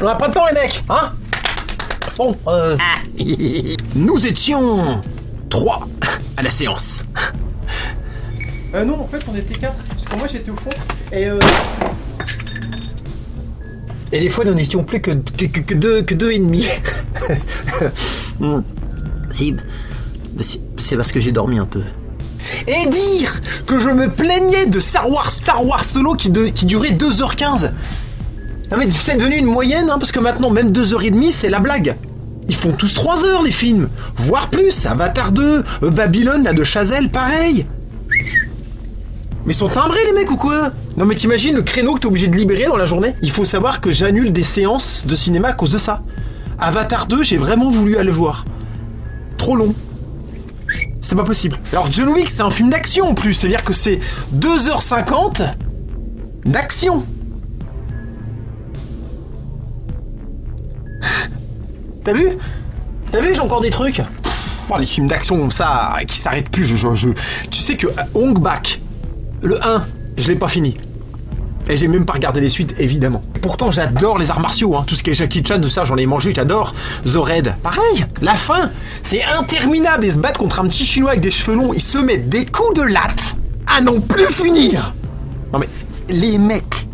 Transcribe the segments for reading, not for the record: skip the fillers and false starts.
on a pas de temps les mecs, hein? Bon, nous étions 3 à la séance. Non, en fait, on était 4. Parce que moi, j'étais au fond. Et des fois, nous n'étions plus que deux et demi. C'est parce que j'ai dormi un peu. Et dire que je me plaignais de Star Wars Solo qui durait 2h15. Non mais c'est devenu une moyenne, hein, parce que maintenant, même 2h30, c'est la blague. Ils font tous 3 heures, les films. Voire plus. Avatar 2, Babylone, là, de Chazelle, pareil. Mais ils sont timbrés, les mecs, ou quoi? Non mais t'imagines le créneau que t'es obligé de libérer dans la journée? Il faut savoir que j'annule des séances de cinéma à cause de ça. Avatar 2, j'ai vraiment voulu aller le voir. Trop long. C'était pas possible. Alors John Wick, c'est un film d'action en plus. C'est-à-dire que c'est 2h50 d'action. T'as vu, j'ai encore des trucs. Les films d'action comme ça, qui s'arrêtent plus. Tu sais que Hong Bak, le 1, je l'ai pas fini. Et j'ai même pas regardé les suites, évidemment. Pourtant, j'adore les arts martiaux, hein. Tout ce qui est Jackie Chan, tout ça, j'en ai mangé, j'adore. The Raid, pareil. La fin, c'est interminable. Ils se battent contre un petit chinois avec des cheveux longs. Ils se mettent des coups de latte à n'en plus finir. Non mais, les mecs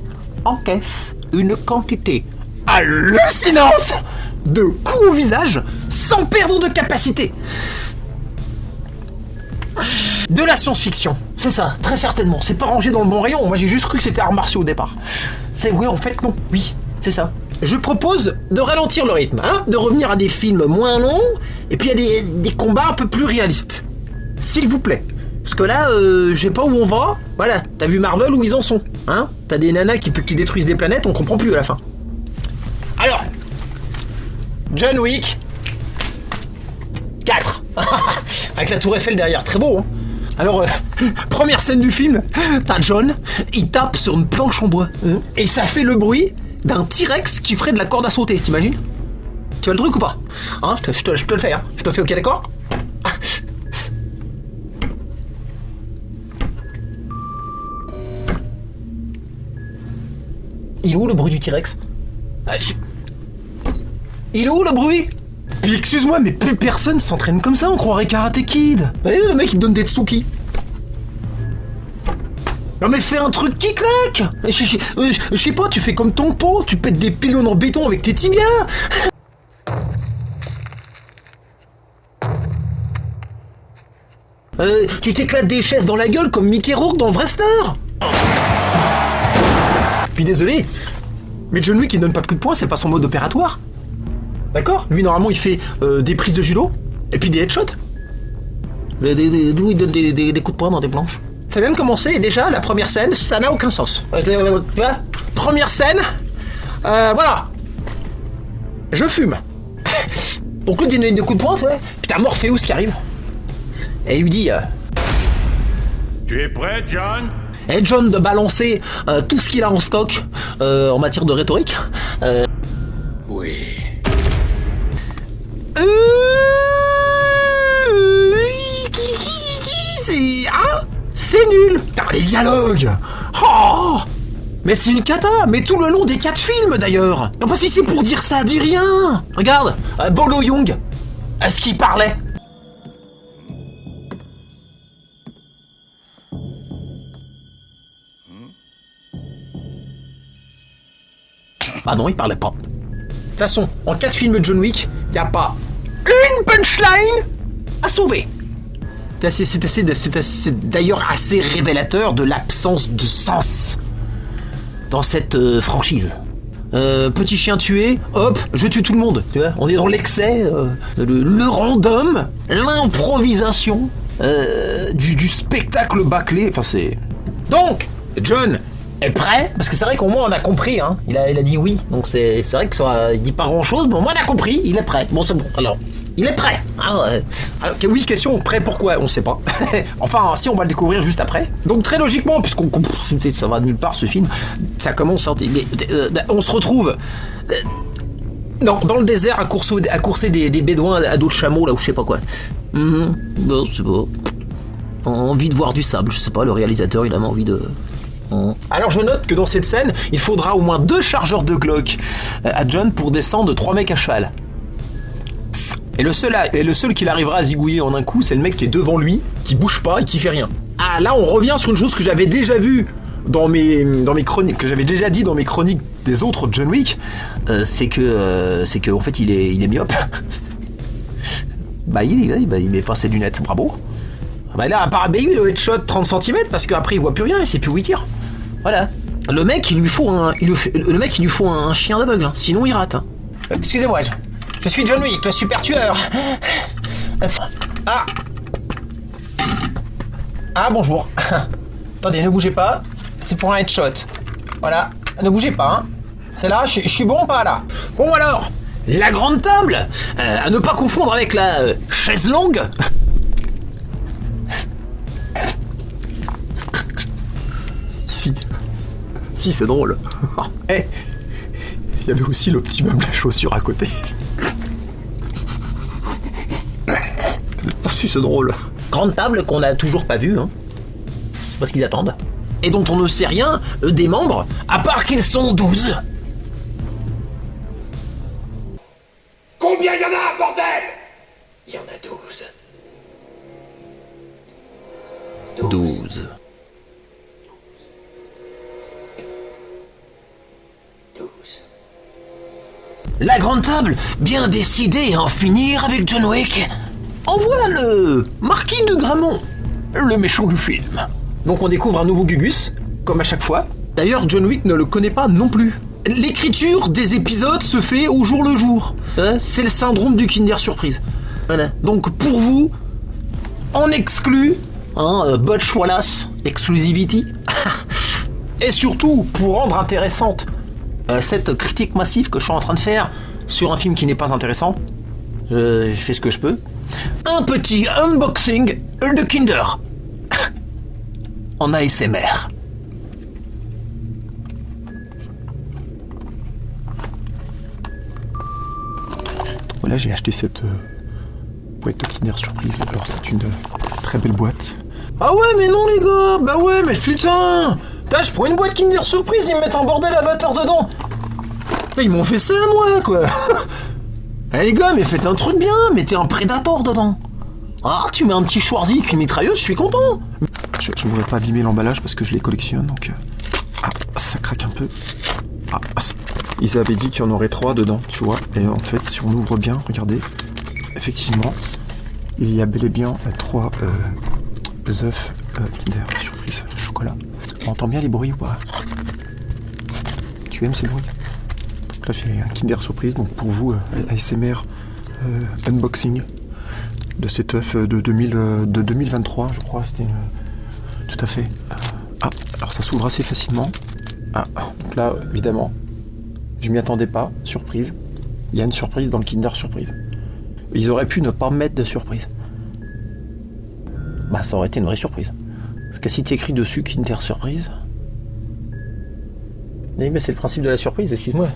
encaissent une quantité hallucinante de coups au visage sans perdre de capacité. De la science-fiction, c'est ça, très certainement. C'est pas rangé dans le bon rayon. Moi j'ai juste cru que c'était arts martiaux au départ. C'est oui, en fait non. Oui, c'est ça. Je propose de ralentir le rythme, hein, de revenir à des films moins longs et puis à des combats un peu plus réalistes. S'il vous plaît. Parce que là, je sais pas où on va. Voilà, t'as vu Marvel où ils en sont, hein? T'as des nanas qui détruisent des planètes, on comprend plus à la fin. Alors, John Wick 4. Avec la tour Eiffel derrière, très beau, hein. Alors, première scène du film, t'as John, il tape sur une planche en bois, et ça fait le bruit d'un T-Rex qui ferait de la corde à sauter, t'imagines? Tu veux le truc ou pas? Hein, je te le fais, hein. Je te le fais, ok, d'accord? Il est où le bruit du T-Rex? Il est où le bruit? Puis excuse-moi, mais plus personne s'entraîne comme ça, on croirait Karate Kid. Le mec il te donne des Tsuki. Non mais fais un truc qui claque. Je sais pas, tu fais comme ton pot, tu pètes des pylônes en béton avec tes tibias. Tu t'éclates des chaises dans la gueule comme Mickey Rourke dans Wrestler. Puis désolé, mais John Wick il donne pas de coup de poing, c'est pas son mode opératoire. D'accord? Lui, normalement, il fait des prises de judo et puis des headshots. D'où il donne des coups de poing dans des planches. Ça vient de commencer et déjà, la première scène, ça n'a aucun sens. Première scène, voilà. Je fume. Donc, lui, il donne des coups de poing, ouais. Puis t'as Morpheus qui arrive. Et il lui dit... Tu es prêt, John? Et John de balancer tout ce qu'il a en stock en matière de rhétorique. Oui. C'est nul. Putain, les dialogues. Oh, mais c'est une cata. Mais tout le long des 4 films d'ailleurs. Non pas si c'est pour dire ça, dis rien. Regarde, Bolo Young. Est-ce qu'il parlait? Ah non, il parlait pas. De toute façon, en 4 films de John Wick, y a pas une punchline à sauver. C'est d'ailleurs assez révélateur de l'absence de sens dans cette franchise. Petit chien tué, hop, je tue tout le monde. Tu vois, on est dans l'excès, le random, l'improvisation, du spectacle bâclé. Enfin, c'est. Donc, John est prêt, parce que c'est vrai qu'au moins on a compris, hein. Il a dit oui, donc c'est vrai que ça, il dit pas grand chose, mais au moins on a compris, il est prêt. Bon, c'est bon, alors. Il est prêt. Alors, oui, question, prêt pourquoi? On sait pas. Enfin, si, on va le découvrir juste après. Donc très logiquement, puisqu'on ça va de nulle part ce film, ça commence, on se retrouve dans le désert à courser des bédouins à dos de chameau, là, ou je sais pas quoi. Bon, je sais pas. Envie de voir du sable, je sais pas, le réalisateur, il a envie de Alors je note que dans cette scène, il faudra au moins 2 chargeurs de Glock à John pour descendre 3 mecs à cheval. Et le seul qu'il arrivera à zigouiller en un coup, c'est le mec qui est devant lui, qui bouge pas et qui fait rien. Ah, là on revient sur une chose que j'avais déjà vue dans mes chroniques, que j'avais déjà dit dans mes chroniques des autres John Wick, c'est que en fait il est myope. Il met pas ses lunettes, bravo. Bah là, apparemment, il doit être shot 30 cm parce qu'après il voit plus rien, il sait plus où il tire. Voilà. Le mec, il lui faut un chien d'aveugle, hein, sinon il rate. Hein. Excusez-moi, je suis John Wick, le super tueur. Ah, bonjour. Attendez, ne bougez pas, c'est pour un headshot. Voilà, ne bougez pas, hein. C'est là, je suis bon ou pas là? Bon alors, la grande table, à ne pas confondre avec la chaise longue. Si, c'est drôle. Il y avait aussi le petit meuble à chaussures à côté. Si, c'est drôle. Grande table qu'on n'a toujours pas vue, hein. C'est pas ce qu'ils attendent. Et dont on ne sait rien des membres, à part qu'ils sont 12. Combien y en a, bordel? Il y en a 12. 12. La grande table, bien décidée à en finir avec John Wick, envoie le marquis de Gramont, le méchant du film. Donc on découvre un nouveau Gugus, comme à chaque fois. D'ailleurs, John Wick ne le connaît pas non plus. L'écriture des épisodes se fait au jour le jour. C'est le syndrome du Kinder Surprise. Voilà. Donc pour vous, en exclu, Butch Wallace, exclusivity. Et surtout, pour rendre intéressante cette critique massive que je suis en train de faire sur un film qui n'est pas intéressant, je fais ce que je peux. Un petit unboxing de Kinder en ASMR. Voilà, j'ai acheté cette boîte de Kinder Surprise. Alors c'est une très belle boîte. Ah ouais, mais non les gars. Bah ouais, mais putain. Je prends une boîte Kinder Surprise, ils me mettent un bordel Avatar dedans. Ils m'ont fait ça moi, quoi. Allez les gars, mais faites un truc bien, mettez un Predator dedans. Ah, tu mets un petit Schwarzy avec une mitrailleuse, je suis content. Je voudrais pas abîmer l'emballage parce que je les collectionne, donc... ça craque un peu. Ils avaient dit qu'il y en aurait 3 dedans, tu vois. Et en fait, si on ouvre bien, regardez, effectivement, il y a bel et bien 3 œufs Kinder Surprise chocolat. On entend bien les bruits ou pas? Tu aimes ces bruits? Donc là j'ai un Kinder Surprise, donc pour vous, ASMR unboxing de cet œuf de 2023, je crois, c'était une... Tout à fait. Alors ça s'ouvre assez facilement. Donc là, évidemment, je m'y attendais pas, surprise. Il y a une surprise dans le Kinder Surprise. Ils auraient pu ne pas mettre de surprise. Ça aurait été une vraie surprise. Parce que si tu écris dessus Kinder Surprise... Oui, mais c'est le principe de la surprise, excuse-moi.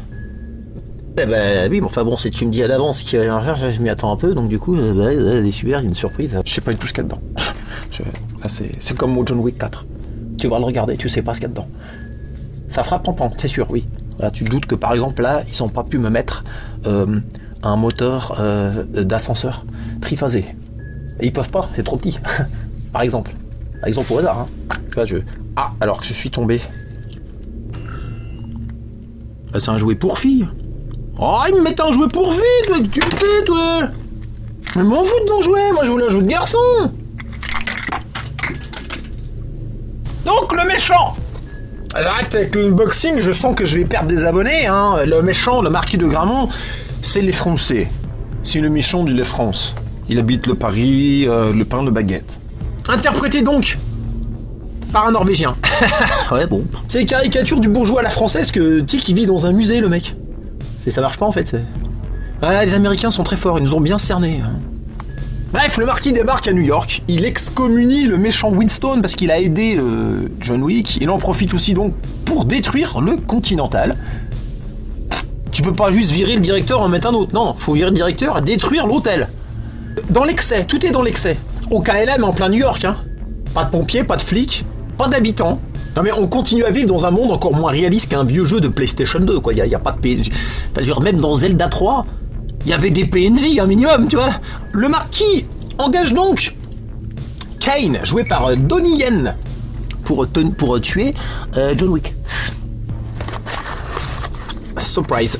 Oui, mais enfin bon, si tu me dis à l'avance qu'il va y en faire, je m'y attends un peu, donc du coup, c'est super, il y a une surprise. Je sais pas du tout ce qu'il y a dedans. Là, c'est comme au John Wick 4. Tu vas le regarder, tu sais pas ce qu'il y a dedans. Ça fera pampan, c'est sûr, oui. Là, tu te doutes que par exemple, là, ils ont pas pu me mettre un moteur d'ascenseur triphasé. Et ils peuvent pas, c'est trop petit. Par exemple au hasard, hein. Là, alors que je suis tombé. C'est un jouet pour filles. Oh, ils me mettent un jouet pour filles, toi, que tu me fais, toi. Mais m'en fous de ton jouet, moi je voulais un jouet de garçon. Donc, le méchant. J'arrête avec l'unboxing, je sens que je vais perdre des abonnés, hein. Le méchant, le marquis de Gramont, c'est les Français. C'est le méchant de la France. Il habite le Paris, le pain, le baguette. Interprété donc par un Norvégien. Ouais, bon. C'est les caricatures du bourgeois à la française que, tu sais, qui vit dans un musée, le mec. Ça marche pas, en fait. Ouais, les Américains sont très forts, ils nous ont bien cernés. Bref, le marquis débarque à New York. Il excommunie le méchant Winston parce qu'il a aidé John Wick. Il en profite aussi donc pour détruire le Continental. Tu peux pas juste virer le directeur en mettre un autre. Non, faut virer le directeur et détruire l'hôtel. Dans l'excès, tout est dans l'excès. Au KLM en plein New York, hein. Pas de pompiers, pas de flics, pas d'habitants. Non mais on continue à vivre dans un monde encore moins réaliste qu'un vieux jeu de PlayStation 2, quoi. Y a pas de PNJ. Même dans Zelda 3, il y avait des PNJ, un minimum, tu vois. Le marquis engage donc Kane, joué par Donnie Yen, pour tuer John Wick. Surprise.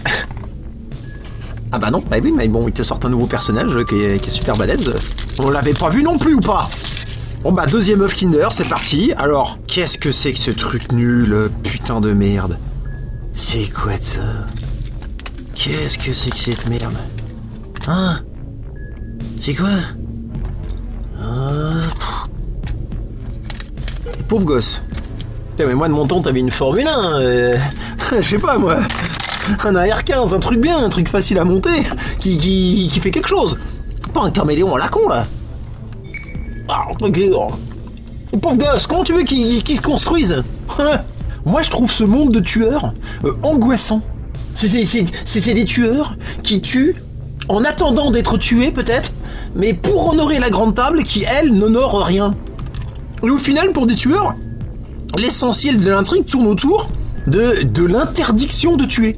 Ah bah non, bah oui, mais bon, il te sort un nouveau personnage qui est super balèze. On l'avait pas vu non plus ou pas? Bon bah deuxième œuf Kinder, c'est parti. Alors, qu'est-ce que c'est que ce truc nul, putain de merde? C'est quoi de ça? Qu'est-ce que c'est que cette merde? Hein? C'est quoi? Pauvre gosse. Putain, mais moi de mon temps t'avais une Formule 1, je sais pas moi. Un AR15, un truc bien, un truc facile à monter, qui fait quelque chose. Pas un caméléon à la con là. Pauvre gosse, comment tu veux qu'il se construise? Moi je trouve ce monde de tueurs angoissant. C'est des tueurs qui tuent en attendant d'être tués peut-être, mais pour honorer la grande table qui elle n'honore rien. Et au final pour des tueurs, l'essentiel de l'intrigue tourne autour de l'interdiction de tuer.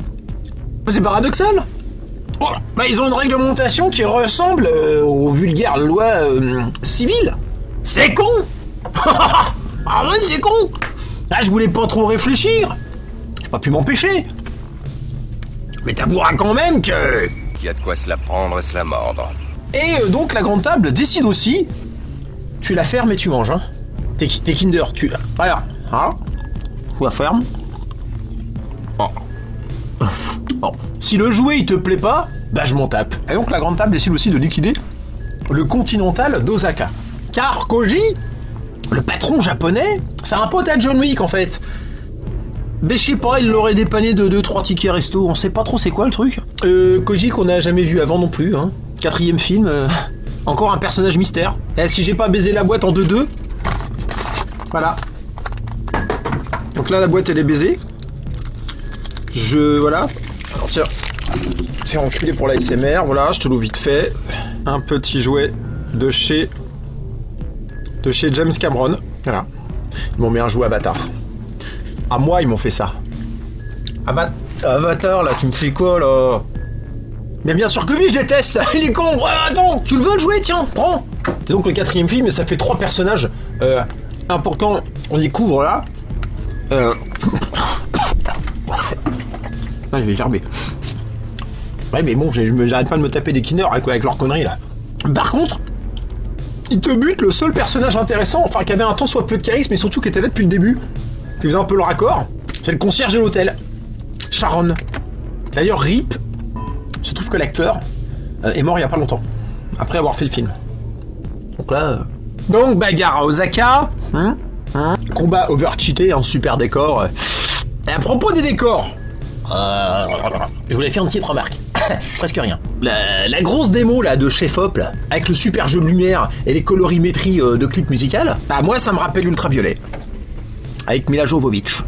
C'est paradoxal. Oh, bah ils ont une réglementation qui ressemble aux vulgaires lois civiles. C'est con. Ah oui, c'est con. Là, je voulais pas trop réfléchir. J'ai pas pu m'empêcher. Mais t'avoueras quand même que... Il y a de quoi se la prendre et se la mordre. Et donc la grande table décide aussi. Tu la fermes et tu manges, hein. T'es Kinder, tu... Voilà. Hein. Tu la fermes. Oh. Oh. Si le jouet il te plaît pas, bah je m'en tape. Et donc la grande table décide aussi de liquider le Continental d'Osaka. Car Koji, le patron japonais, c'est un pote à John Wick en fait. Mais je sais pas, il l'aurait dépanné de 2-3 tickets resto, on sait pas trop c'est quoi le truc. Koji qu'on n'a jamais vu avant non plus, hein. 4e film, encore un personnage mystère. Et si j'ai pas baisé la boîte en 2-2, voilà. Donc là la boîte elle est baisée. Voilà. Alors tiens, te faire enculer pour la SMR, voilà, je te l'ouvre vite fait. Un petit jouet de chez James Cameron, voilà. Ils m'ont mis un jouet Avatar. À moi, ils m'ont fait ça. Avatar, là, tu me fais quoi, là? Mais bien sûr que oui, je déteste. Il est con. Attends, tu le veux le jouer? Tiens, prends. C'est donc le 4e film et ça fait 3 personnages importants. On y couvre, là. Ah, je vais gerber. Ouais, mais bon, j'arrête pas de me taper des Kinder avec leurs conneries, là. Par contre, il te bute le seul personnage intéressant, enfin qui avait un tant soit peu de charisme, mais surtout qui était là depuis le début, qui faisait un peu le raccord, c'est le concierge de l'hôtel, Sharon. D'ailleurs, RIP, il se trouve que l'acteur est mort il y a pas longtemps, après avoir fait le film. Donc là... Donc, bagarre à Osaka, combat overcheaté, un super décor. Et à propos des décors, je voulais faire une petite remarque. Presque rien. La grosse démo là de Chef Hop là, avec le super jeu de lumière et les colorimétries de clip musical, bah moi ça me rappelle Ultraviolet. Avec Mila Jovovich.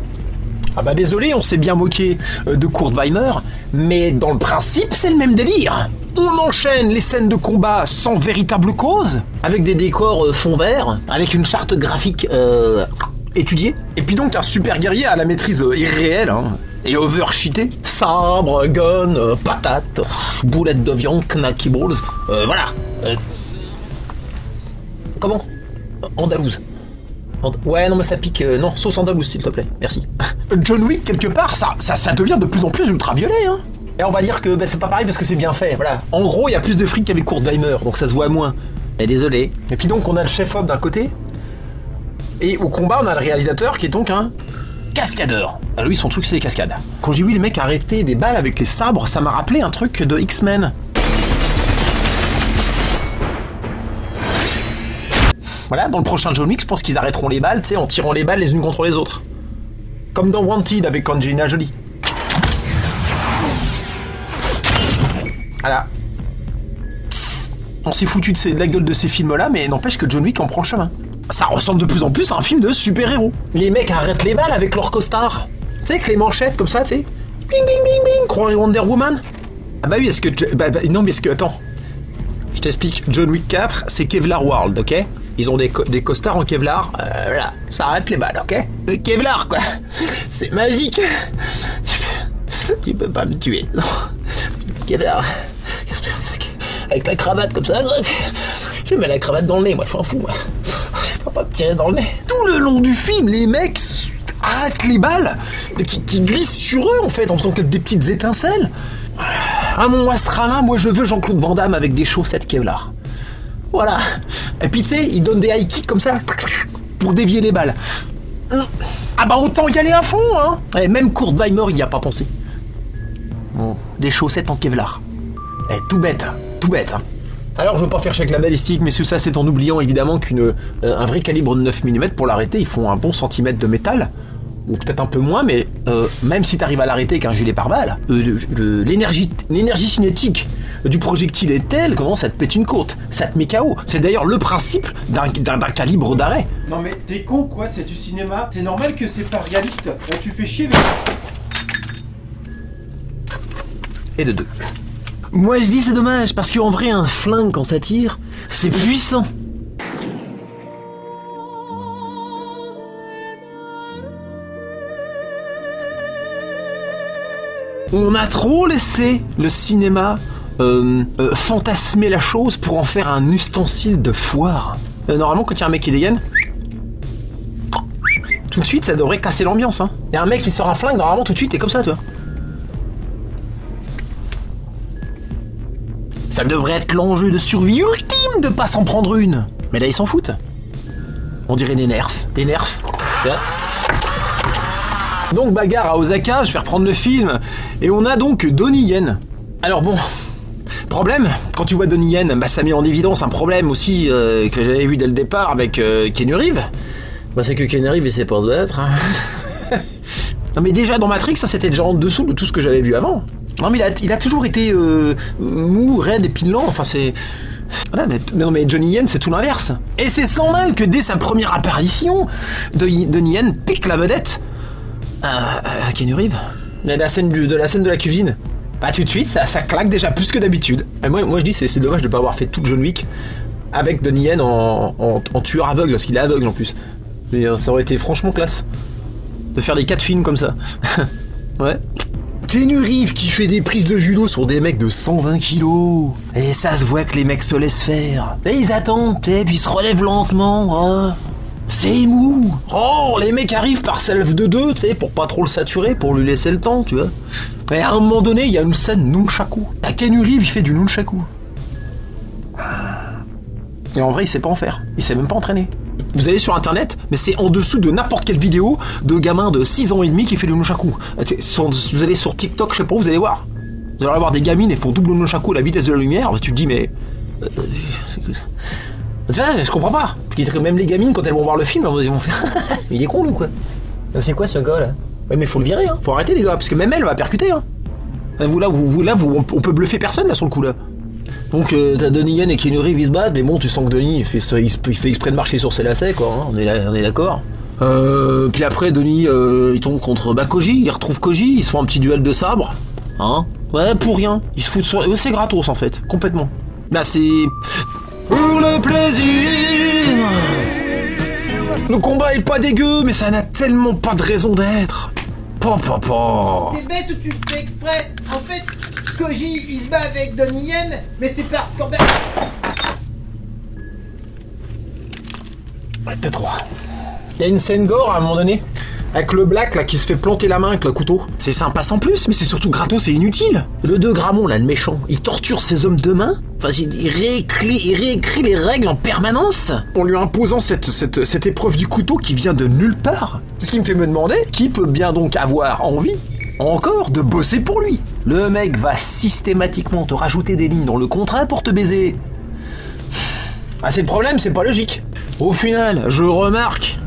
Ah bah désolé, on s'est bien moqué de Kurt Weimer, mais dans le principe c'est le même délire. On enchaîne les scènes de combat sans véritable cause, avec des décors fond vert, avec une charte graphique étudiée, et puis donc un super guerrier à la maîtrise irréelle, hein. Et overcheaté, sabre, gun, patate, boulette de viande, knacky balls, voilà. Comment? Andalouse. Ouais, non mais ça pique, non, sauce andalouse s'il te plaît, merci. John Wick, quelque part, ça devient de plus en plus ultraviolet, hein. Et on va dire que c'est pas pareil parce que c'est bien fait, voilà. En gros, il y a plus de fric qu'avec Kurt Weimer, donc ça se voit moins. Et désolé. Et puis donc, on a le chef-op d'un côté, et au combat, on a le réalisateur qui est donc un... cascadeur. Alors lui, son truc, c'est les cascades. Quand j'ai vu les mecs arrêter des balles avec les sabres, ça m'a rappelé un truc de X-Men. Voilà, dans le prochain John Wick, je pense qu'ils arrêteront les balles, tu sais, en tirant les balles les unes contre les autres. Comme dans Wanted avec Angelina Jolie. Voilà. On s'est foutu de la gueule de ces films-là, mais n'empêche que John Wick en prend le chemin. Ça ressemble de plus en plus à un film de super-héros. Les mecs arrêtent les balles avec leur costard. Tu sais, avec les manchettes comme ça, tu sais. Bing, bing, bing, bing. Croire Wonder Woman. Ah bah oui, non, mais est-ce que... Attends. Je t'explique. John Wick 4, c'est Kevlar World, ok? Ils ont des costards en Kevlar. Voilà, ça arrête les balles, ok? Le Kevlar, quoi. C'est magique. Tu peux pas me tuer. Non. Kevlar. Avec la cravate comme ça. Je mets la cravate dans le nez, moi, je m'en fous, moi. Je peux pas te tirer dans le nez. Tout le long du film, les mecs arrêtent les balles qui glissent sur eux, en fait, en faisant que des petites étincelles. À mon Astralin, moi, je veux Jean-Claude Van Damme avec des chaussettes Kevlar. Voilà. Et puis, tu sais, il donne des high kicks comme ça pour dévier les balles. Ah bah, autant y aller à fond, hein. Et même Kurt Weimer, il n'y a pas pensé. Bon, des chaussettes en Kevlar. Tout bête, hein. Alors, je veux pas faire chèque la balistique, mais ça, c'est en oubliant évidemment qu'un vrai calibre de 9 mm, pour l'arrêter, il faut un bon centimètre de métal. Ou peut-être un peu moins, mais même si t'arrives à l'arrêter avec un gilet pare-balles, l'énergie cinétique du projectile est telle que ça te pète une côte, ça te met KO. C'est d'ailleurs le principe d'un calibre d'arrêt. Non mais t'es con quoi, c'est du cinéma. C'est normal que c'est pas réaliste. Là, tu fais chier, mais... Et de deux. Moi je dis c'est dommage, parce qu'en vrai un flingue quand ça tire, c'est puissant. On a trop laissé le cinéma fantasmer la chose pour en faire un ustensile de foire. Normalement quand il y a un mec qui dégaine, tout de suite ça devrait casser l'ambiance. Hein. Il y a un mec qui sort un flingue, normalement tout de suite t'es comme ça, tu vois. Ça devrait être l'enjeu de survie ultime de pas s'en prendre une. Mais là ils s'en foutent. On dirait des nerfs. Donc bagarre à Osaka, je vais reprendre le film. Et on a donc Donnie Yen. Alors bon, problème, quand tu vois Donnie Yen, bah ça met en évidence un problème aussi que j'avais vu dès le départ avec Keanu Reeves. Bah c'est que Keanu Reeves il sait pas se battre. Non mais déjà dans Matrix, ça c'était déjà en dessous de tout ce que j'avais vu avant. Non mais il a toujours été mou, raide et pilant, enfin c'est... Voilà, mais Johnny Yen c'est tout l'inverse. Et c'est sans mal que dès sa première apparition, Donnie Yen pique la vedette à Keanu Reeves. De la scène de la cuisine. Bah tout de suite, ça claque déjà plus que d'habitude. Et moi je dis c'est dommage de pas avoir fait toute John Wick avec Donnie Yen en tueur aveugle, parce qu'il est aveugle en plus. Mais ça aurait été franchement classe de faire des 4 films comme ça. Ouais. Keanu Reeves qui fait des prises de judo sur des mecs de 120 kilos. Et ça se voit que les mecs se laissent faire. Et ils attendent, puis ils se relèvent lentement. Oh. C'est mou. Oh, les mecs arrivent par self de 2, tu sais, pour pas trop le saturer, pour lui laisser le temps, tu vois. Et à un moment donné, il y a une scène nunchaku. La Keanu Reeves, il fait du nunchaku. Et en vrai, il sait pas en faire. Il sait même pas entraîner. Vous allez sur internet, mais c'est en dessous de n'importe quelle vidéo de gamin de 6 ans et demi qui fait du nunchaku. Vous allez sur TikTok, je sais pas, vous allez voir. Vous allez voir des gamines, elles font double nunchaku à la vitesse de la lumière. Tu te dis, mais... Tu vois, je comprends pas. Même les gamines, quand elles vont voir le film, ils vont faire... Il est con, ou quoi? C'est quoi ce gars, là? Ouais, mais faut le virer, hein. Faut arrêter, les gars, parce que même elle va percuter, hein. On peut bluffer personne, là, sur le coup, là. Donc t'as Donnie Yen et Keanu Reeves ils se battent, mais bon tu sens que Donnie il fait exprès de marcher sur ses lacets quoi, hein, on est d'accord. Puis après Donnie il tombe contre Koji, il retrouve Koji, ils se font un petit duel de sabre, hein. Ouais pour rien, ils se foutent sur... C'est gratos en fait, complètement. Là c'est... Pour le plaisir. Le combat est pas dégueu, mais ça n'a tellement pas de raison d'être. T'es bête ou tu le fais exprès? En fait, Koji il se bat avec Donnie Yen, mais c'est parce qu'en fait... De 3. Il y a une scène gore à un moment donné, avec le black là qui se fait planter la main avec le couteau. C'est sympa sans plus, mais c'est surtout gratos, c'est inutile. Le 2 Grammont là, le méchant, il torture ses hommes de main. Enfin, il réécrit les règles en permanence en lui imposant cette épreuve du couteau qui vient de nulle part. Ce qui me fait me demander qui peut bien donc avoir envie encore de bosser pour lui. Le mec va systématiquement te rajouter des lignes dans le contrat pour te baiser. Ah c'est le problème, c'est pas logique. Au final, je remarque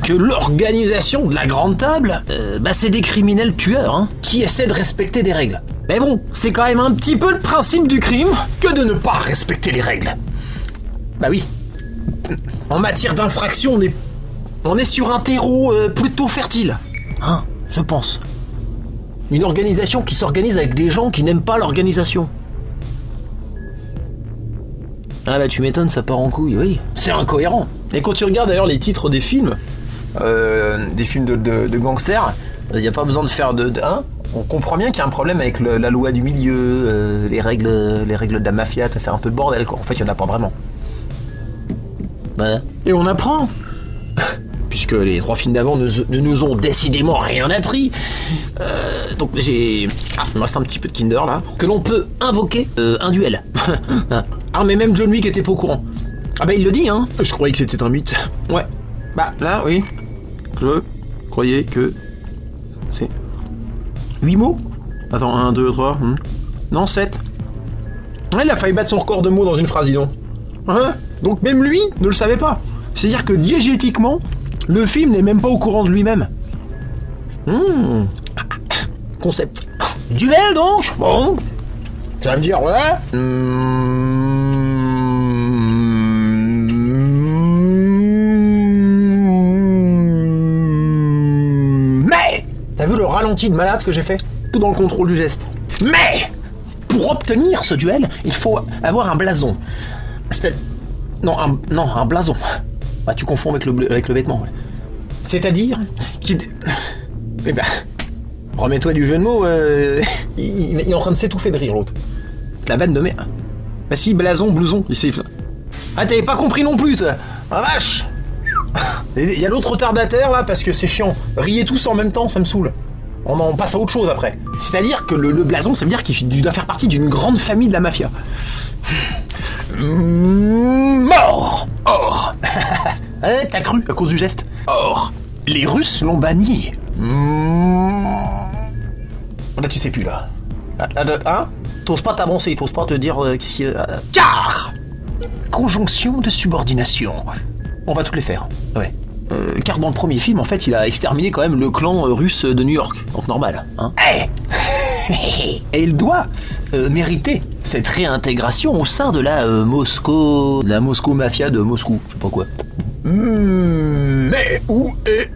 que l'organisation de la grande table, c'est des criminels tueurs hein, qui essaient de respecter des règles. Mais bon, c'est quand même un petit peu le principe du crime que de ne pas respecter les règles. Bah oui. En matière d'infraction, on est sur un terreau plutôt fertile. Hein, je pense. Une organisation qui s'organise avec des gens qui n'aiment pas l'organisation. Ah bah tu m'étonnes, ça part en couille, oui. C'est incohérent. Et quand tu regardes d'ailleurs les titres des films de gangsters, il n'y a pas besoin de faire hein, on comprend bien qu'il y a un problème avec la loi du milieu, les règles de la mafia, c'est un peu le bordel quoi. En fait, il n'y en a pas vraiment. Voilà. Et on apprend puisque les 3 films d'avant ne nous ont décidément rien appris. Donc il me reste un petit peu de Kinder là. Que l'on peut invoquer un duel. Ah mais même John Wick était pas au courant. Ah bah il le dit hein. Je croyais que c'était un mythe. Ouais. Bah là oui. Je croyais que c'est 8 mots. Attends, 1, 2, 3. Non, 7. Ouais, il a failli battre son record de mots dans une phrase, dis donc. Hein? Donc même lui ne le savait pas. C'est-à-dire que diégétiquement, le film n'est même pas au courant de lui-même. Concept. Duel donc. Bon. Ça va me dire, voilà. Mais t'as vu le ralenti de malade que j'ai fait? Tout dans le contrôle du geste. Mais pour obtenir ce duel, il faut avoir un blason. Un blason. Bah, tu confonds avec le vêtement. Ouais. C'est-à-dire qu'il... Eh ben, remets-toi du jeu de mots. Il est en train de s'étouffer de rire, l'autre. La vanne de merde. Bah si, blason, blouson. Ah, t'avais pas compris non plus, toi. Ah vache. Il y a l'autre retardataire, là, parce que c'est chiant. Riez tous en même temps, ça me saoule. On en passe à autre chose, après. C'est-à-dire que le blason, ça veut dire qu'il doit faire partie d'une grande famille de la mafia. Mort. Or. T'as cru à cause du geste. Or, les Russes l'ont banni. Là, tu sais plus, là. Hein? T'oses pas t'avancer, t'oses pas te dire... car conjonction de subordination. On va toutes les faire. Ouais. Car dans le premier film, en fait, il a exterminé quand même le clan russe de New York. Donc normal, hein. Et il doit mériter cette réintégration au sein de la Moscow Mafia de Moscou. Je sais pas quoi. Mais où est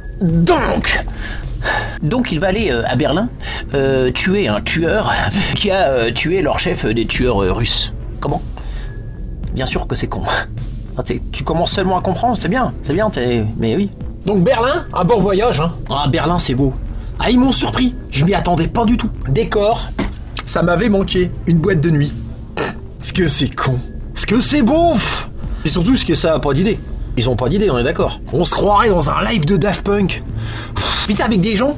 donc il va aller à Berlin tuer un tueur qui a tué leur chef des tueurs russes. Comment? Bien sûr que c'est con. Tu commences seulement à comprendre, c'est bien, mais oui. Donc Berlin, un bon voyage, hein. Ah, Berlin, c'est beau. Ah, ils m'ont surpris, je m'y attendais pas du tout. Décor, ça m'avait manqué, une boîte de nuit. Est-ce que c'est con? Est-ce que c'est bon? Et surtout, est-ce que ça a pas d'idée? Ils ont pas d'idée, on est d'accord. On se croirait dans un live de Daft Punk. Putain, avec des gens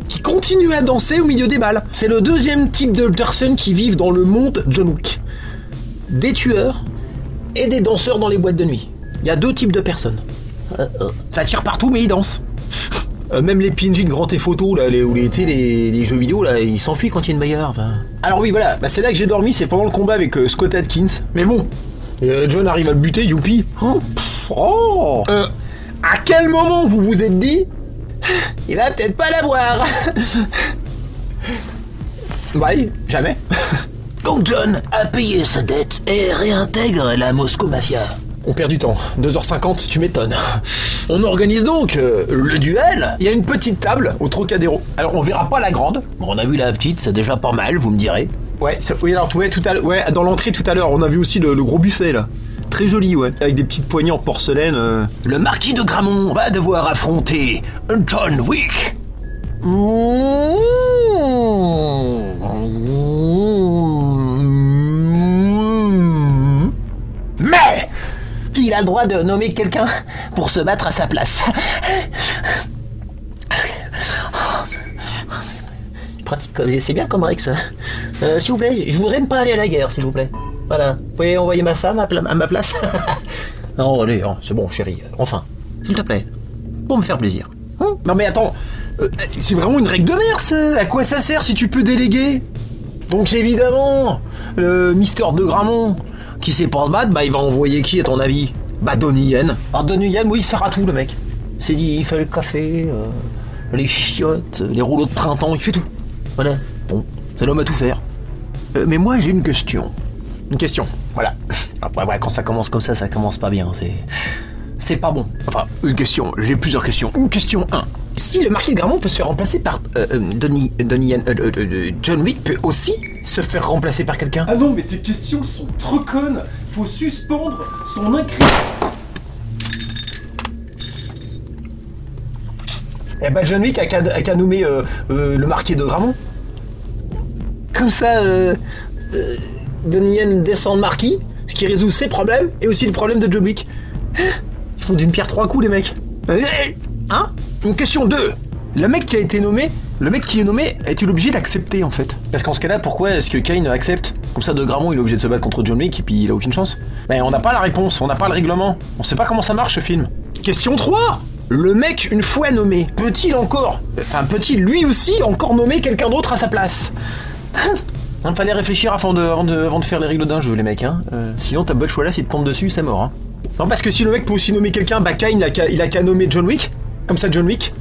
qui continuent à danser au milieu des balles. C'est le deuxième type de personnes qui vivent dans le monde John Wick. Des tueurs et des danseurs dans les boîtes de nuit. Il y a 2 types de personnes. Ça tire partout, mais ils dansent. Même les PNJ de Grand Theft Auto, là, les jeux vidéo, là, ils s'enfuient quand il y a une bagarre. Enfin... Alors oui, voilà, c'est là que j'ai dormi, c'est pendant le combat avec Scott Adkins. Mais bon, John arrive à le buter, youpi. À quel moment vous vous êtes dit il va peut-être pas l'avoir? Bah, jamais. Donc John a payé sa dette et réintègre la Moscow Mafia. On perd du temps. 2h50, tu m'étonnes. On organise donc le duel. Il y a une petite table au Trocadéro. Alors on verra pas la grande. On a vu la petite, c'est déjà pas mal, vous me direz. Ouais, oui, alors tout à l'heure, ouais, dans l'entrée tout à l'heure, on a vu aussi le gros buffet là. Très joli, ouais. Avec des petites poignées en porcelaine. Le marquis de Gramont va devoir affronter John Wick. Mais il a le droit de nommer quelqu'un pour se battre à sa place. Pratique, c'est bien comme règle ça. S'il vous plaît, je voudrais ne pas aller à la guerre, s'il vous plaît. Voilà. Vous pouvez envoyer ma femme à ma place? Non, allez, c'est bon, chérie. Enfin, s'il te plaît. Pour me faire plaisir. Non mais attends, c'est vraiment une règle de merde ça. À quoi ça sert si tu peux déléguer? Donc évidemment, le Mister de Gramont, qui sait pas se battre, bah il va envoyer qui à ton avis? Bah Donnie Yen. Alors Donnie Yen, oui, il sert à tout le mec. C'est dit, il fait le café, les chiottes, les rouleaux de printemps, il fait tout. Voilà, bon, c'est l'homme à tout faire. Mais moi j'ai une question. Une question, voilà. Après, ouais, quand ça commence comme ça commence pas bien, c'est pas bon. Enfin, une question, j'ai plusieurs questions. Une question 1. si le marquis de Gramont peut se faire remplacer par John Wick peut aussi se faire remplacer par quelqu'un. Ah non, mais tes questions sont trop connes. Faut suspendre son incrimination. Eh ben John Wick a qu'à nommer le marquis de Gramont. Comme ça, Donnie Yen descend de marquis, ce qui résout ses problèmes et aussi le problème de John Wick. Ils font d'une pierre trois coups, les mecs. Hein? Une question 2. Le mec qui est nommé, est-il obligé d'accepter en fait? Parce qu'en ce cas-là, pourquoi est-ce que Kane accepte? Comme ça, de Gramont, il est obligé de se battre contre John Wick et puis il a aucune chance. Ben, on n'a pas la réponse, on n'a pas le règlement. On sait pas comment ça marche ce film. Question 3. Le mec, une fois nommé, peut-il lui aussi encore nommer quelqu'un d'autre à sa place? Il fallait réfléchir avant de faire les règles d'un jeu, les mecs. Hein. Sinon, t'as Bud Wallace, il te tombe dessus, c'est mort. Hein. Non, parce que si le mec peut aussi nommer quelqu'un, bah Kane, il a qu'à nommer John Wick. Comme ça, John Wick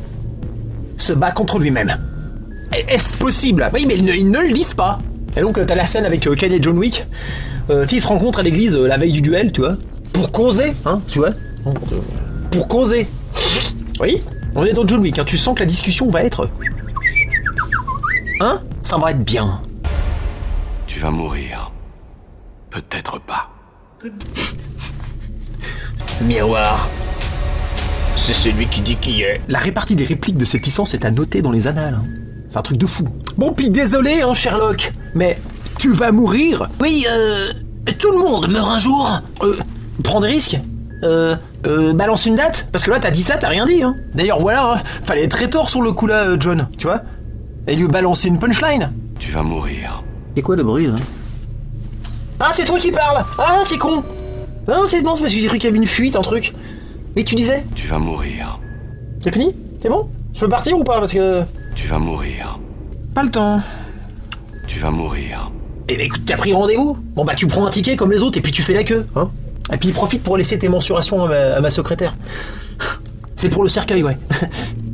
se bat contre lui-même. Est-ce possible? Oui, mais ils ne le disent pas. Et donc, t'as la scène avec Kane et John Wick. Ils se rencontrent à l'église la veille du duel, tu vois. Pour causer, hein, tu vois. Pour causer. Oui, on est dans John Wick, hein. Tu sens que la discussion va être... Hein? Ça va être bien. Tu vas mourir. Peut-être pas. Miroir. C'est celui qui dit qui est. La répartie des répliques de cette licence est à noter dans les annales. Hein. C'est un truc de fou. Bon, puis désolé, hein, Sherlock, mais tu vas mourir? Oui, tout le monde meurt un jour. Prends des risques. Balance une date. Parce que là, t'as dit ça, t'as rien dit. Hein. D'ailleurs, voilà, hein, fallait être très tort sur le coup là, John, tu vois. Et lui balancer une punchline. Tu vas mourir. C'est quoi le bruit, là? Ah, c'est toi qui parles. Ah, c'est con. Non, c'est parce que j'ai cru qu'il y avait une fuite, un truc. Et tu disais? Tu vas mourir. C'est fini? C'est bon? Je peux partir ou pas? Parce que... Tu vas mourir. Pas le temps. Tu vas mourir. Eh ben écoute, t'as pris rendez-vous? Bon bah tu prends un ticket comme les autres et puis tu fais la queue, hein? Et puis profite pour laisser tes mensurations à ma secrétaire. C'est pour le cercueil, ouais.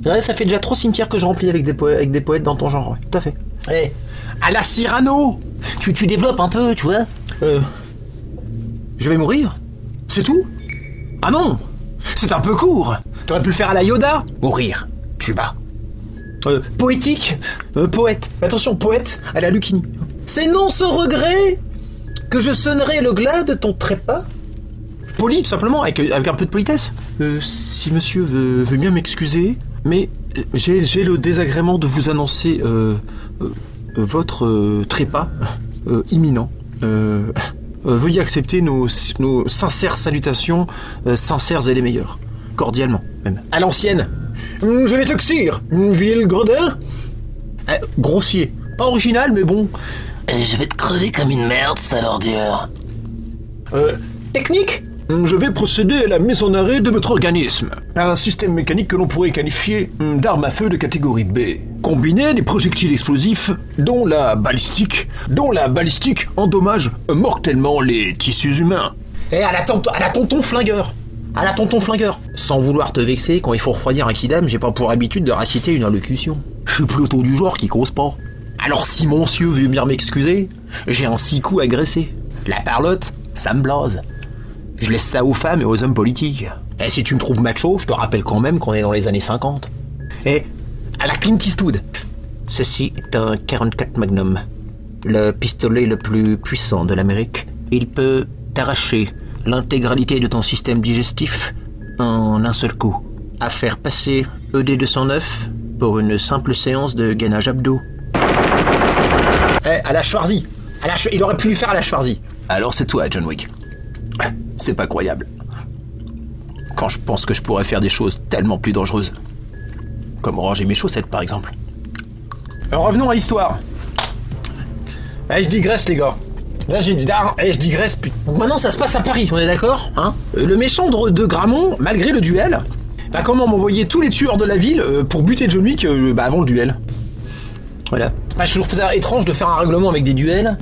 Ouais, ça fait déjà 3 cimetières que je remplis avec des poètes dans ton genre, ouais, tout à fait. Eh, à la Cyrano! Tu développes un peu, tu vois? Je vais mourir? C'est tout? Ah non! C'est un peu court! T'aurais pu le faire à la Yoda? Mourir. Tu vas. Poétique? Poète. Attention, poète à la Lucchini. C'est non sans regret que je sonnerai le glas de ton trépas. Poli, tout simplement, avec un peu de politesse. Si monsieur veut bien m'excuser, mais j'ai le désagrément de vous annoncer votre trépas imminent. Veuillez accepter nos sincères salutations, sincères et les meilleures. Cordialement, même. À l'ancienne. Je vais te xir, ville gredin. Grossier. Pas original, mais bon. Je vais te crever comme une merde, sale ordure. Technique. Je vais procéder à la mise en arrêt de votre organisme. Un système mécanique que l'on pourrait qualifier d'arme à feu de catégorie B. Combiné des projectiles explosifs, dont la balistique endommage mortellement les tissus humains. Et à la tonton flingueur. À la tonton flingueur. Sans vouloir te vexer, quand il faut refroidir un kidam, j'ai pas pour habitude de réciter une allocution. Je suis plutôt du genre qui cause pas. Alors si monsieur veut bien m'excuser, j'ai un 6 coups agressé. La parlotte, ça me blase. Je laisse ça aux femmes et aux hommes politiques. Et si tu me trouves macho, je te rappelle quand même qu'on est dans les années 50. Et à la Clint Eastwood. Ceci est un 44 Magnum. Le pistolet le plus puissant de l'Amérique. Il peut t'arracher l'intégralité de ton système digestif en un seul coup. À faire passer ED 209 pour une simple séance de gainage abdos. À la Schwarzy. Il aurait pu lui faire à la Schwarzy. Alors c'est toi, John Wick. C'est pas croyable. Quand je pense que je pourrais faire des choses tellement plus dangereuses. Comme ranger mes chaussettes, par exemple. Alors revenons à l'histoire. Je digresse, les gars. Là, je digresse. Donc maintenant, ça se passe à Paris, on est d'accord, hein? Le méchant de Gramont, malgré le duel, va comment m'envoyer tous les tueurs de la ville pour buter John Wick avant le duel. Voilà. Je trouve ça étrange de faire un règlement avec des duels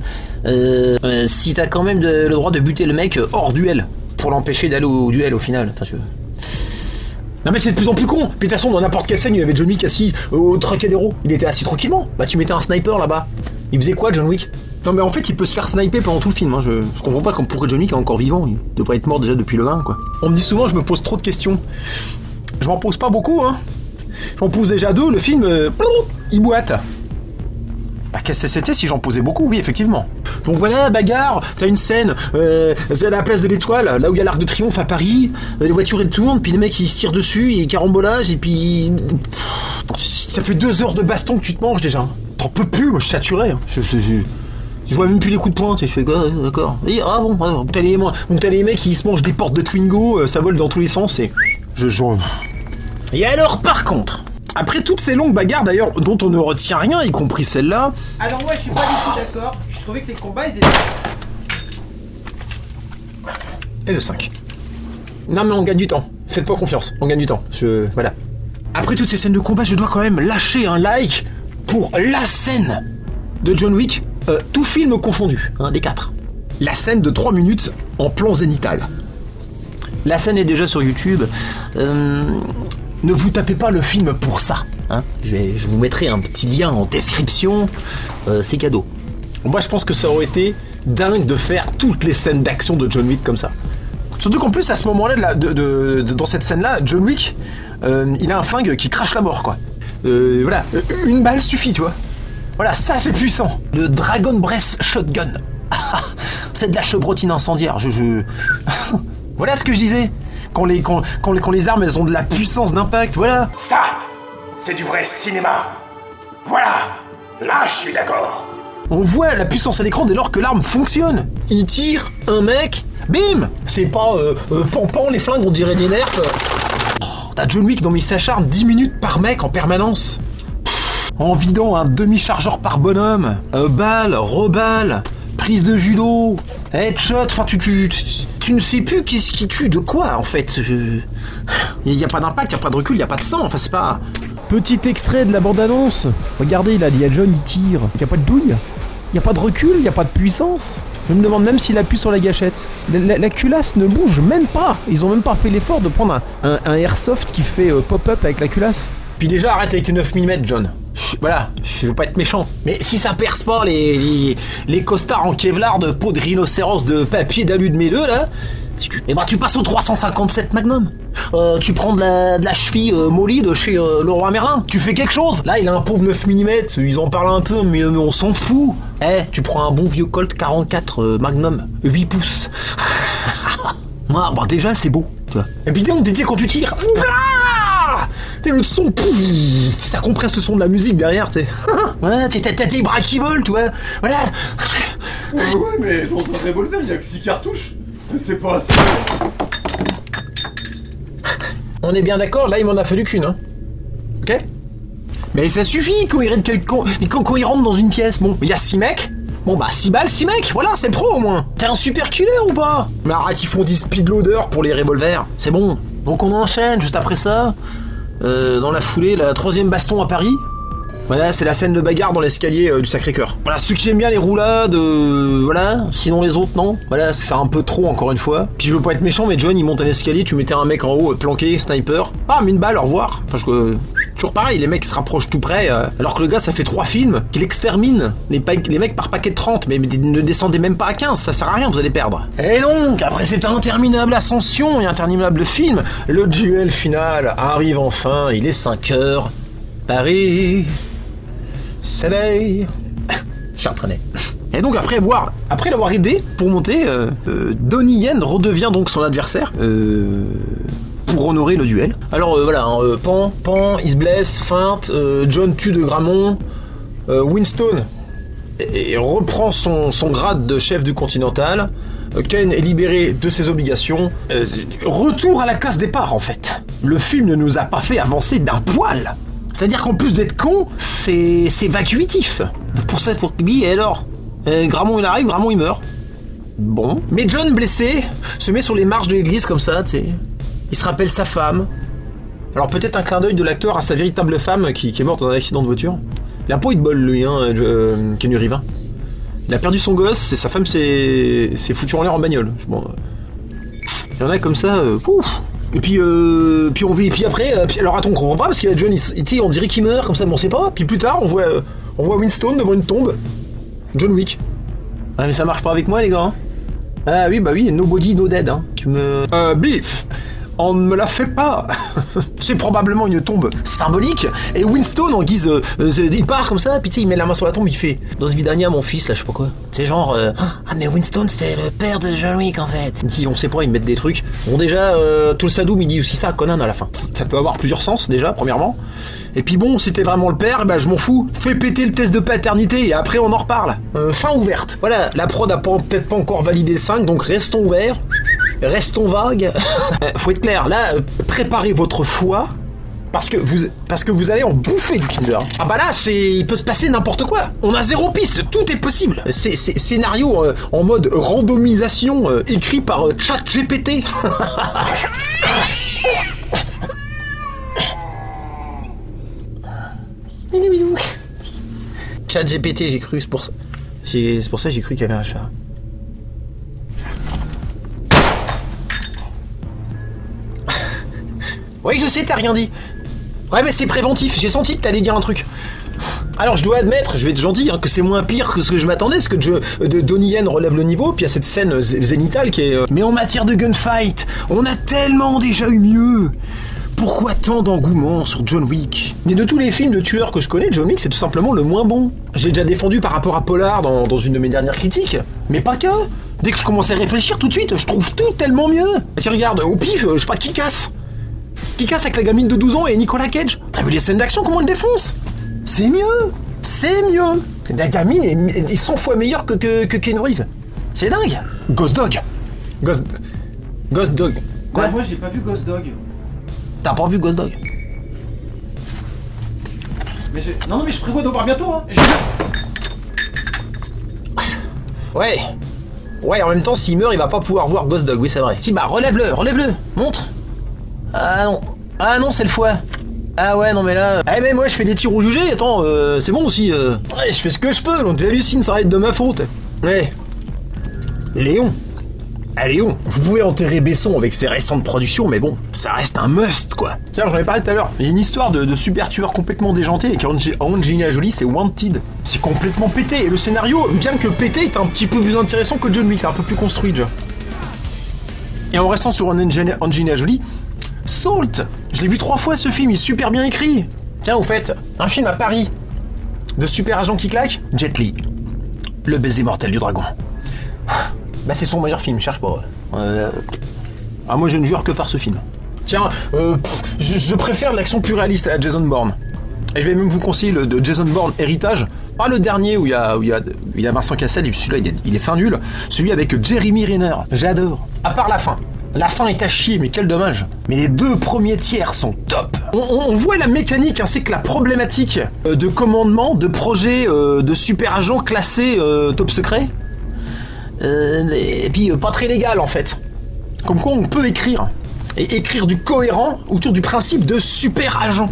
si t'as quand même le droit de buter le mec hors duel pour l'empêcher d'aller au duel au final. Enfin, Non mais c'est de plus en plus con. Puis de toute façon, dans n'importe quelle scène, il y avait John Wick assis au Trocadéro. Il était assis tranquillement. Bah tu mettais un sniper là-bas. Il faisait quoi, John Wick? Non mais en fait, il peut se faire sniper pendant tout le film. Hein. Je comprends pas pourquoi John Wick est encore vivant. Il devrait être mort déjà depuis le 1, quoi. On me dit souvent, je me pose trop de questions. Je m'en pose pas beaucoup, hein. J'en pose déjà 2, le film, il boite. Bah, qu'est-ce que c'était si j'en posais beaucoup? Oui, effectivement. Donc voilà, bagarre, t'as une scène, c'est à la place de l'Étoile, là où il y a l'Arc de Triomphe à Paris, les voitures elles tournent, puis les mecs ils se tirent dessus, et carambolage, et puis... Ça fait 2 heures de baston que tu te manges déjà. T'en peux plus, moi je suis saturé. Je vois même plus les coups de poing, je fais quoi, d'accord. Et, ah bon, donc t'as les mecs qui se mangent des portes de Twingo, ça vole dans tous les sens, et... Et alors, par contre... Après toutes ces longues bagarres d'ailleurs dont on ne retient rien, y compris celle-là... Alors moi je suis pas du tout d'accord, je trouvais que les combats ils étaient... Et le 5. Non mais on gagne du temps, faites-moi confiance, on gagne du temps, voilà. Après toutes ces scènes de combat, je dois quand même lâcher un like pour la scène de John Wick, tout film confondu, des 4. La scène de 3 minutes en plan zénital. La scène est déjà sur YouTube, ne vous tapez pas le film pour ça. Je vous mettrai un petit lien en description. C'est cadeau. Moi, je pense que ça aurait été dingue de faire toutes les scènes d'action de John Wick comme ça. Surtout qu'en plus, à ce moment-là, dans cette scène-là, John Wick, il a un flingue qui crache la mort, quoi. Voilà, une balle suffit, tu vois. Voilà, ça, c'est puissant. Le Dragon Breath Shotgun. C'est de la chevrotine incendiaire. Voilà ce que je disais. Quand les armes, elles ont de la puissance d'impact, voilà. Ça, c'est du vrai cinéma. Voilà, là, je suis d'accord. On voit la puissance à l'écran dès lors que l'arme fonctionne. Il tire un mec, bim. C'est pas pan les flingues, on dirait des nerfs. T'as John Wick dont il s'acharne 10 minutes par mec en permanence. En vidant un demi-chargeur par bonhomme. Balle, reballe, prise de judo, headshot, enfin tu ne sais plus qu'est-ce qui tue de quoi en fait. Il n'y a pas d'impact, il n'y a pas de recul, il n'y a pas de sang, enfin c'est pas... Petit extrait de la bande-annonce. Regardez là, il y a John, il tire. Il n'y a pas de douille, il n'y a pas de recul, il n'y a pas de puissance. Je me demande même s'il appuie sur la gâchette. La culasse ne bouge même pas. Ils ont même pas fait l'effort de prendre un airsoft qui fait pop-up avec la culasse. Puis déjà, arrête avec les 9 mm, John. Voilà, je veux pas être méchant. Mais si ça perce pas les costards en Kevlar de peau de rhinocéros de papier d'alu de mêleux, là, et bah tu passes au 357 Magnum. Tu prends de la cheville molly de chez Leroy Merlin. Tu fais quelque chose. Là, il a un pauvre 9 mm, ils en parlent un peu, mais on s'en fout. Tu prends un bon vieux Colt 44 Magnum, 8 pouces. Bah déjà, c'est beau, tu vois. Et puis quand tu tires... T'es le son, ça compresse le son de la musique derrière, tu sais. Ouais, t'as tes bras qui volent, tu vois. Voilà. Ouais, mais dans un revolver, il y a que 6 cartouches. C'est pas assez. On est bien d'accord, là il m'en a fallu qu'une, Ok. Mais ça suffit quand il rentre dans une pièce. Bon, il y a 6 mecs. Bon bah 6 balles, 6 mecs, voilà, c'est pro au moins. T'es un super killer ou pas? Mais arrête, ils font des speed loaders pour les revolvers, c'est bon. Donc on enchaîne juste après ça. Dans la foulée, la 3e baston à Paris. Voilà, c'est la scène de bagarre dans l'escalier du Sacré-Cœur. Voilà, ceux qui aiment bien les roulades, voilà, sinon les autres non. Voilà, c'est un peu trop encore une fois. Puis je veux pas être méchant, mais John il monte un escalier, tu mettais un mec en haut, planqué, sniper. Ah, mais une balle, au revoir. Parce que toujours pareil, les mecs se rapprochent tout près, alors que le gars ça fait 3 films qu'il extermine les mecs par paquet de 30, mais ne descendez même pas à 15, ça sert à rien, vous allez perdre. Et donc, après cette interminable ascension et interminable film, le duel final arrive enfin, il est 5h. Paris s'éveille. Je suis entraîné. Et donc après l'avoir aidé pour monter, Donnie Yen redevient donc son adversaire pour honorer le duel. Alors voilà, Pan, il se blesse, feinte, John tue de Gramont, Winston et reprend son grade de chef du Continental, Ken est libéré de ses obligations, retour à la case départ en fait. Le film ne nous a pas fait avancer d'un poil. C'est-à-dire qu'en plus d'être con, c'est vacuitif. Pour lui, et alors Gramont il arrive, Gramont il meurt. Bon. Mais John, blessé, se met sur les marches de l'église comme ça, tu sais. Il se rappelle sa femme. Alors peut-être un clin d'œil de l'acteur à sa véritable femme qui est morte dans un accident de voiture. Il a pas eu de bol lui, Keanu Reeves. Il a perdu son gosse et sa femme s'est foutue en l'air en bagnole. Bon, il y en a comme ça, pouf. Et puis après, alors attends, on comprend pas parce qu'il y a John, on dirait qu'il meurt comme ça, mais on sait pas. Puis plus tard, on voit Winston devant une tombe. John Wick. Ah mais ça marche pas avec moi les gars. Ah oui, bah oui, nobody no dead. Beef. On ne me la fait pas. C'est probablement une tombe symbolique. Et Winston, en guise... il part comme ça, puis tu sais, il met la main sur la tombe, il fait... Dans ce Vidania, mon fils, là, je sais pas quoi. C'est genre... ah, mais Winston, c'est le père de John Wick, en fait. Il dit, on sait pas, ils mettent des trucs. Bon, déjà, Tulsadum, il dit aussi ça à Conan, à la fin. Ça peut avoir plusieurs sens, déjà, premièrement. Et puis bon, si t'es vraiment le père, bah je m'en fous. Fais péter le test de paternité et après on en reparle. Fin ouverte. Voilà, la prod a peut-être pas encore validé le 5, donc restons ouverts. Restons vagues. Faut être clair, là, préparez votre foie. Parce que vous allez en bouffer du Kinder. Ah bah là, il peut se passer n'importe quoi. On a 0 piste, tout est possible. C'est scénario en mode randomisation écrit par ChatGPT. ChatGPT, j'ai cru, c'est pour ça que j'ai cru qu'il y avait un chat. Oui, je sais, t'as rien dit. Ouais, mais c'est préventif, j'ai senti que t'allais dire un truc. Alors, je dois admettre, je vais être gentil, que c'est moins pire que ce que je m'attendais, parce que Donnie Yen relève le niveau, puis il y a cette scène zénithale qui est... Mais en matière de gunfight, on a tellement déjà eu mieux. Pourquoi tant d'engouement sur John Wick? Mais de tous les films de tueurs que je connais, John Wick c'est tout simplement le moins bon. Je l'ai déjà défendu par rapport à Pollard dans une de mes dernières critiques. Mais pas que. Dès que je commençais à réfléchir tout de suite, je trouve tout tellement mieux. Si regarde, au pif, je sais pas, Kick-Ass avec la gamine de 12 ans et Nicolas Cage. T'as vu les scènes d'action, comment elle défonce? C'est mieux. La gamine est 100 fois meilleure que Keanu Reeves. C'est dingue. Ghost Dog. Quoi? Moi j'ai pas vu Ghost Dog. T'as pas vu Ghost Dog? Mais non, mais je prévois de voir bientôt, hein. Ouais, en même temps, s'il meurt, il va pas pouvoir voir Ghost Dog, oui, c'est vrai. Si, bah, relève-le, montre. Ah non, c'est le foie. Ah ouais, non, mais là... Ah, mais moi, je fais des tirs au jugé, attends, c'est bon aussi, Ouais, je fais ce que je peux, donc j'hallucine, ça va être de ma faute. Ouais. Léon, vous pouvez enterrer Besson avec ses récentes productions, mais bon, ça reste un must, quoi. Tiens, j'en ai parlé tout à l'heure. Il y a une histoire de super tueur complètement déjanté avec Angelina Jolie, c'est Wanted. C'est complètement pété, et le scénario, bien que pété, est un petit peu plus intéressant que John Wick, c'est un peu plus construit, déjà. Et en restant sur Angelina Jolie, Salt, je l'ai vu 3 fois ce film, il est super bien écrit. Tiens, au fait, un film à Paris, de super agent qui claque, Jet Li, le baiser mortel du dragon. Bah c'est son meilleur film, cherche pas. Ah moi je ne jure que par ce film. Tiens, je préfère l'action plus réaliste à Jason Bourne. Et je vais même vous conseiller le de Jason Bourne Héritage. Pas le dernier où il y a Vincent Cassel, celui-là il est fin nul. Celui avec Jeremy Renner, j'adore. À part la fin. La fin est à chier, mais quel dommage. Mais les 2 premiers tiers sont top. On voit la mécanique ainsi que la problématique de commandement, de projet de super agent classé top secret. Et puis pas très légal en fait. Comme quoi on peut écrire. Et écrire du cohérent autour du principe de super agent.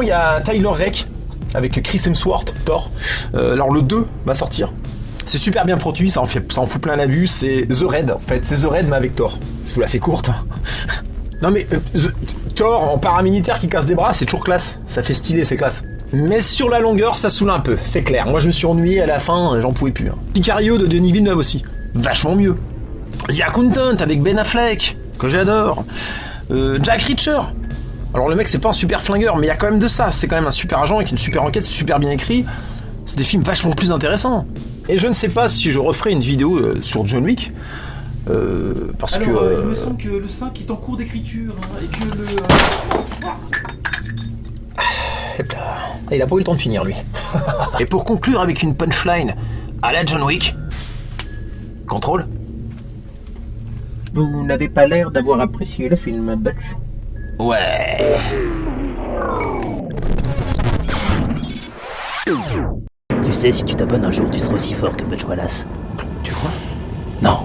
Il y a Tyler Rake avec Chris Hemsworth, Thor. Alors le 2 va sortir. C'est super bien produit, ça en fout plein la vue. C'est The Raid en fait. C'est The Raid mais avec Thor. Je vous la fais courte. Non mais Thor en paramilitaire qui casse des bras, c'est toujours classe. Ça fait stylé, c'est classe. Mais sur la longueur, ça saoule un peu, c'est clair. Moi, je me suis ennuyé à la fin, j'en pouvais plus. Sicario de Denis Villeneuve aussi, vachement mieux. The Accountant avec Ben Affleck, que j'adore. Jack Reacher. Alors le mec, c'est pas un super flingueur, mais il y a quand même de ça. C'est quand même un super agent avec une super enquête, super bien écrit. C'est des films vachement plus intéressants. Et je ne sais pas si je referai une vidéo sur John Wick. Parce alors, que... il me semble que le 5 est en cours d'écriture, hein, et que le... Il a pas eu le temps de finir, lui. Et pour conclure avec une punchline à la John Wick... Contrôle. Vous n'avez pas l'air d'avoir apprécié le film, Butch. Ouais... Tu sais, si tu t'abonnes un jour, tu seras aussi fort que Butch Wallace. Tu crois? Non.